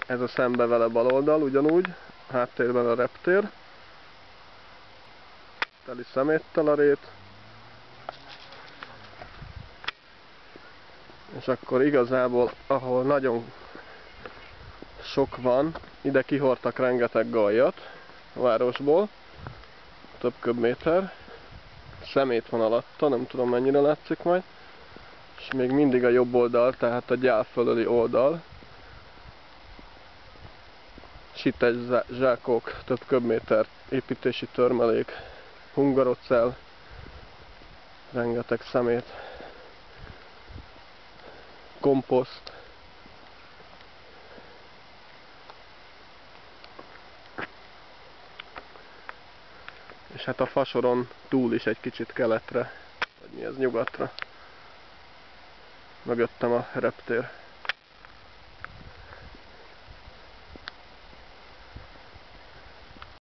Ez a szembe vele bal oldal, ugyanúgy, háttérben a reptér. Teli szeméttel a rét. És akkor igazából, ahol nagyon sok van, ide kihordtak rengeteg gallyat a városból. Több köbméter. Szemét van alatta, nem tudom mennyire látszik majd. És még mindig a jobb oldal, tehát a gyál fölöli oldal. Sites zsákok, több köbméter építési törmelék, hungarocell, rengeteg szemét, komposzt. És hát a fasoron túl is egy kicsit keletre, vagy mi ez, nyugatra. Mögöttem a reptér.